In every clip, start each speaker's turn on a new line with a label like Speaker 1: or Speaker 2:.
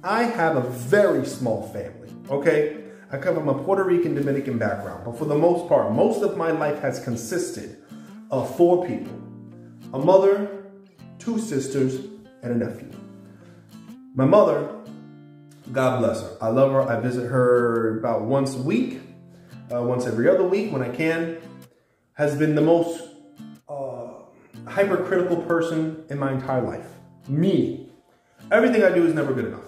Speaker 1: I have a very small family, okay? I come from a Puerto Rican Dominican background, but for the most part, most of my life has consisted of 4 people. A mother, 2 sisters, and a nephew. My mother, God bless her. I love her. I visit her about once a week, once every other week when I can. Has been the most hypercritical person in my entire life. Me. Everything I do is never good enough.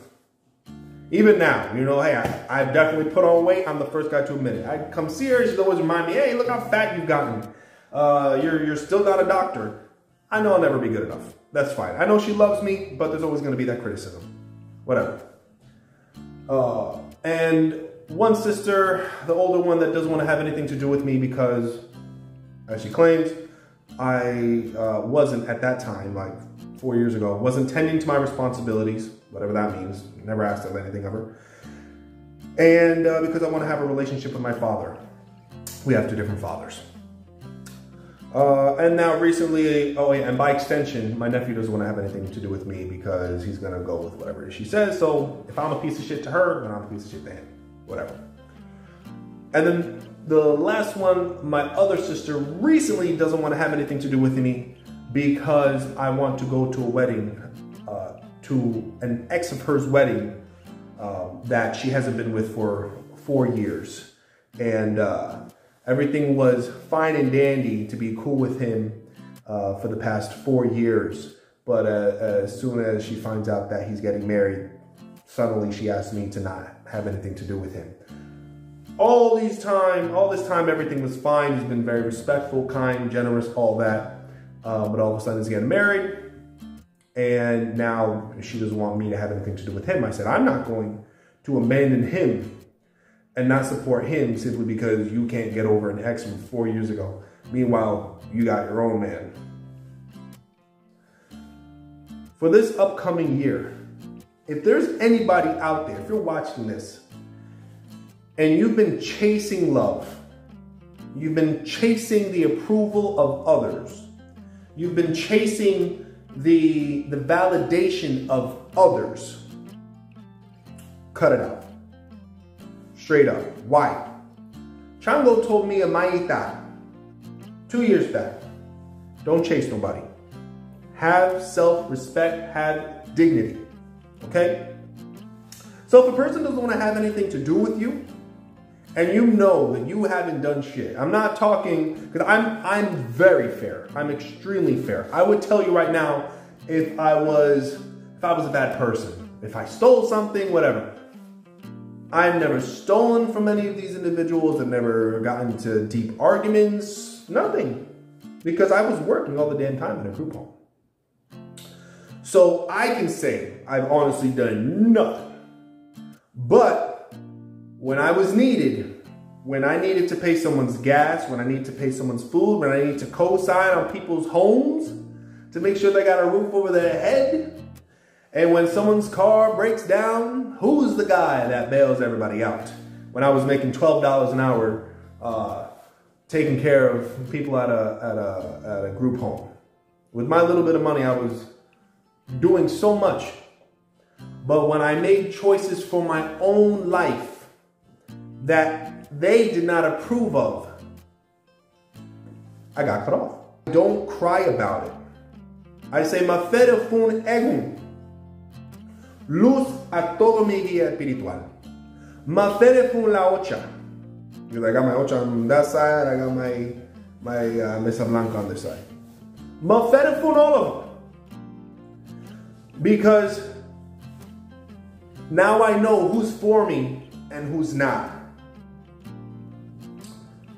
Speaker 1: Even now, you know, hey, I've definitely put on weight. I'm the first guy to admit it. I come see her, she'd always remind me, hey, look how fat you've gotten. You're still not a doctor. I know I'll never be good enough. That's fine. I know she loves me, but there's always going to be that criticism. Whatever. And one sister, the older one, that doesn't want to have anything to do with me because, as she claims, I wasn't at that time, like 4 years ago, wasn't tending to my responsibilities, whatever that means. Never asked of anything of her. And because I want to have a relationship with my father. We have 2 different fathers. And now recently, oh yeah, and by extension, my nephew doesn't want to have anything to do with me because he's going to go with whatever she says. So if I'm a piece of shit to her, then I'm a piece of shit to him. Whatever. And then the last one, my other sister recently doesn't want to have anything to do with me because I want to go to a wedding, to an ex of hers wedding that she hasn't been with for 4 years. And everything was fine and dandy to be cool with him for the past 4 years. But as soon as she finds out that he's getting married, suddenly she asks me to not have anything to do with him. All this time, everything was fine. He's been very respectful, kind, generous, all that. But all of a sudden he's getting married. And now she doesn't want me to have anything to do with him. I said, I'm not going to abandon him and not support him simply because you can't get over an ex from 4 years ago. Meanwhile, you got your own man. For this upcoming year, if there's anybody out there, if you're watching this, and you've been chasing love, you've been chasing the approval of others, you've been chasing the validation of others, cut it out. Straight up. Why? Chango told me a maita 2 years back, don't chase nobody. Have self-respect, have dignity. Okay? So if a person doesn't want to have anything to do with you, and you know that you haven't done shit, I'm not talking, because I'm very fair. I'm extremely fair. I would tell you right now, if I was a bad person, if I stole something, whatever. I've never stolen from any of these individuals. I've never gotten into deep arguments, nothing. Because I was working all the damn time in a group home. So I can say I've honestly done nothing. But when I was needed, when I needed to pay someone's gas, when I needed to pay someone's food, when I needed to co-sign on people's homes to make sure they got a roof over their head, and when someone's car breaks down, who's the guy that bails everybody out? When I was making $12 an hour, taking care of people at a group home. With my little bit of money, I was doing so much. But when I made choices for my own life that they did not approve of, I got cut off. Don't cry about it. I say, mafere fun egun. Luz a todo mi guía espiritual. Mafere fun la ocha. Because I got my ocha on that side, I got my Mesa Blanca on this side. Mafere fun all of them. Because now I know who's for me and who's not.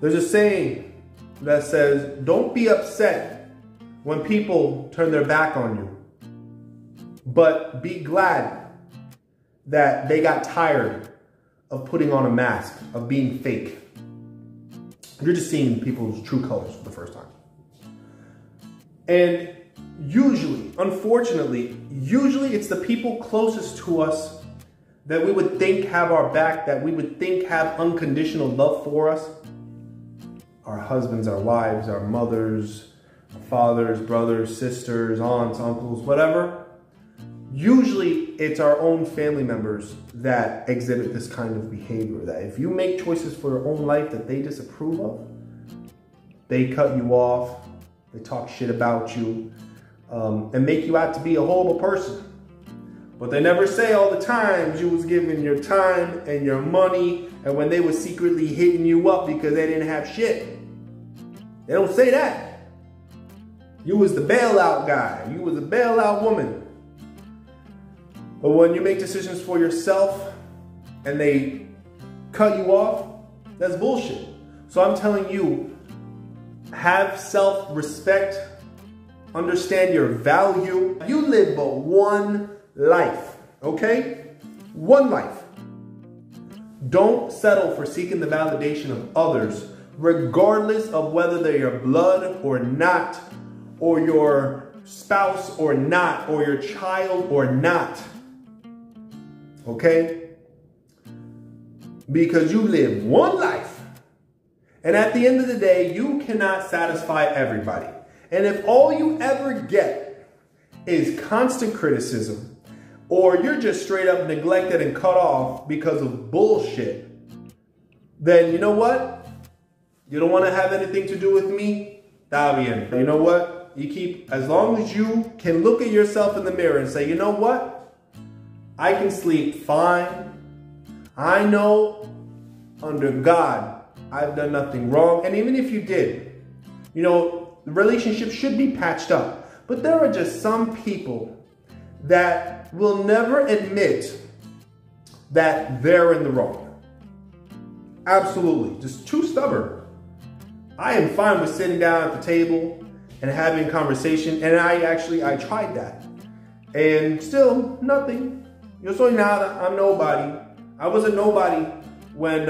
Speaker 1: There's a saying that says, don't be upset when people turn their back on you, but be glad that they got tired of putting on a mask, of being fake. You're just seeing people's true colors for the first time. And usually, unfortunately, it's the people closest to us that we would think have our back, that we would think have unconditional love for us. Our husbands, our wives, our mothers, our fathers, brothers, sisters, aunts, uncles, whatever. usually it's our own family members that exhibit this kind of behavior. That if you make choices for your own life that they disapprove of, they cut you off, they talk shit about you, and make you out to be a horrible person. But they never say all the times you was giving your time and your money, and when they were secretly hitting you up because they didn't have shit. They don't say that. You was the bailout guy. You was a bailout woman. But when you make decisions for yourself and they cut you off, that's bullshit. So I'm telling you, have self-respect, understand your value. You live but one life, okay? One life. Don't settle for seeking the validation of others, regardless of whether they're your blood or not, or your spouse or not, or your child or not. Okay? Because you live one life. And at the end of the day, you cannot satisfy everybody. And if all you ever get is constant criticism, or you're just straight up neglected and cut off because of bullshit, then you know what? You don't want to have anything to do with me? Está bien. You know what? You keep, as long as you can look at yourself in the mirror and say, you know what? I can sleep fine. I know under God, I've done nothing wrong. And even if you did, you know, the relationship should be patched up. But there are just some people that will never admit that they're in the wrong. Absolutely. Just too stubborn. I am fine with sitting down at the table and having a conversation. And I tried that. And still nothing. Yo soy nada. I'm nobody. I wasn't nobody when,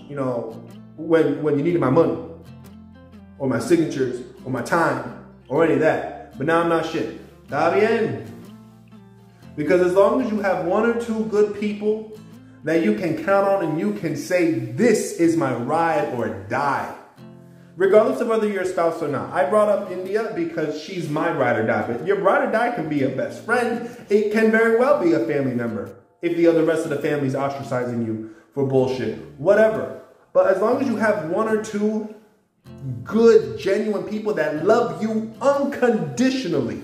Speaker 1: you know, when you needed my money or my signatures or my time or any of that. But now I'm not shit. Está bien. Because as long as you have one or two good people that you can count on and you can say, this is my ride or die. Regardless of whether you're a spouse or not. I brought up India because she's my ride or die. But your ride or die can be a best friend. It can very well be a family member. If the rest of the family is ostracizing you for bullshit. Whatever. But as long as you have one or two good, genuine people that love you unconditionally.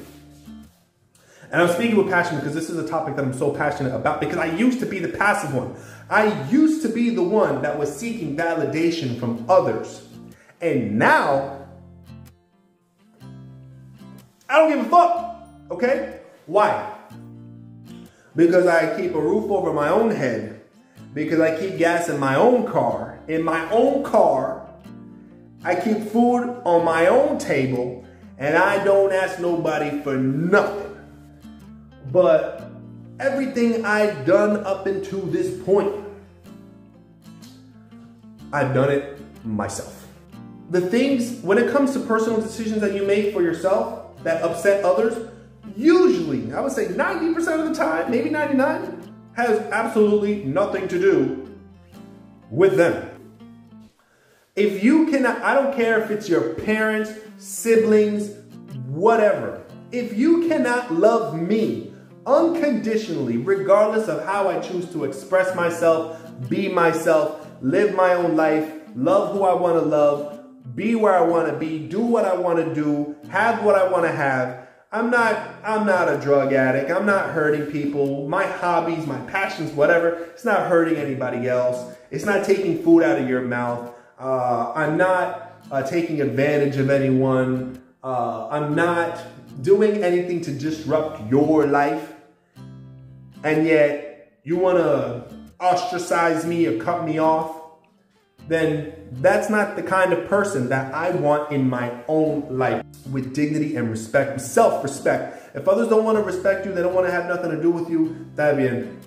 Speaker 1: And I'm speaking with passion because this is a topic that I'm so passionate about, because I used to be the passive one. I used to be the one that was seeking validation from others. And now, I don't give a fuck, okay? Why? Because I keep a roof over my own head, because I keep gas in my own car, I keep food on my own table, and I don't ask nobody for nothing. But everything I've done up until this point, I've done it myself. The things, when it comes to personal decisions that you make for yourself that upset others, usually, I would say 90% of the time, maybe 99, has absolutely nothing to do with them. If you cannot, I don't care if it's your parents, siblings, whatever. If you cannot love me unconditionally, regardless of how I choose to express myself, be myself, live my own life, love who I want to love, be where I want to be, do what I want to do, have what I want to have. I'm not a drug addict. I'm not hurting people. My hobbies, my passions, whatever, it's not hurting anybody else. It's not taking food out of your mouth. I'm not taking advantage of anyone. I'm not doing anything to disrupt your life. And yet you want to ostracize me or cut me off, then that's not the kind of person that I want in my own life. With dignity and respect, with self-respect. If others don't want to respect you, they don't want to have nothing to do with you, está bien.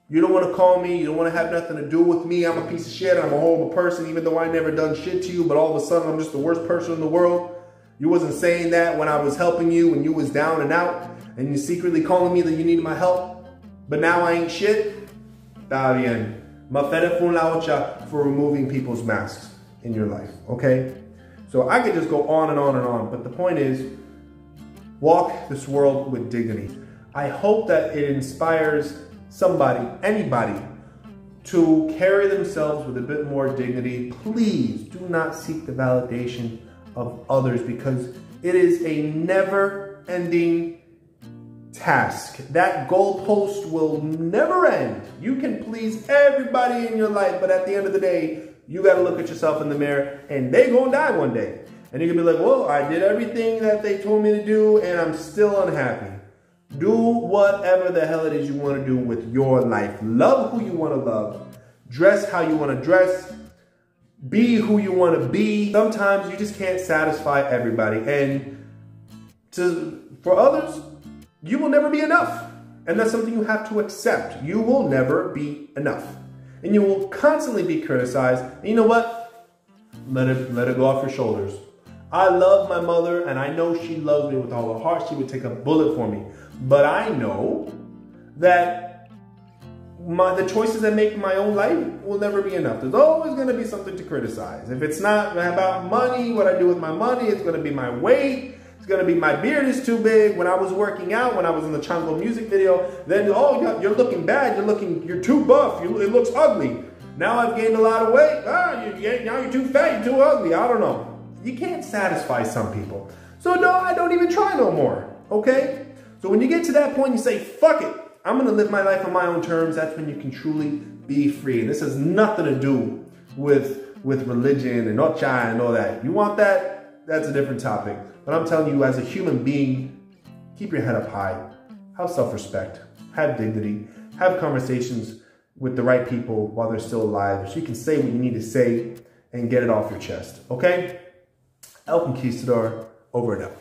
Speaker 1: You don't want to call me, you don't want to have nothing to do with me, I'm a piece of shit, I'm a horrible person, even though I never done shit to you, but all of a sudden I'm just the worst person in the world. You wasn't saying that when I was helping you, when you was down and out, and you secretly calling me that you needed my help, but now I ain't shit, está bien. Mafere fun la ocha for removing people's masks in your life, okay? So I could just go on and on and on, but the point is, walk this world with dignity. I hope that it inspires somebody, anybody, to carry themselves with a bit more dignity. Please do not seek the validation of others, because it is a never-ending task. That goalpost will never end. You can please everybody in your life, but at the end of the day, you got to look at yourself in the mirror, and they gonna die one day. And you're gonna be like, well, I did everything that they told me to do, and I'm still unhappy. Do whatever the hell it is you want to do with your life. Love who you want to love. Dress how you want to dress. Be who you want to be. Sometimes you just can't satisfy everybody. And for others, you will never be enough. And that's something you have to accept. You will never be enough. And you will constantly be criticized. And you know what? Let it go off your shoulders. I love my mother, and I know she loves me with all her heart. She would take a bullet for me. But I know that the choices I make in my own life will never be enough. There's always going to be something to criticize. If it's not about money, what I do with my money, it's going to be my weight. It's going to be my beard is too big. When I was working out, when I was in the Chango music video, then, oh, you're looking bad. You're too buff. It looks ugly. Now I've gained a lot of weight. Now you're too fat. You're too ugly. I don't know. You can't satisfy some people. So no, I don't even try no more. Okay? So when you get to that point, you say, fuck it. I'm going to live my life on my own terms. That's when you can truly be free. And this has nothing to do with religion and Ocha and all that. You want that? That's a different topic. But I'm telling you, as a human being, keep your head up high. Have self-respect. Have dignity. Have conversations with the right people while they're still alive, so you can say what you need to say and get it off your chest. Okay? El Conquistador, over and out.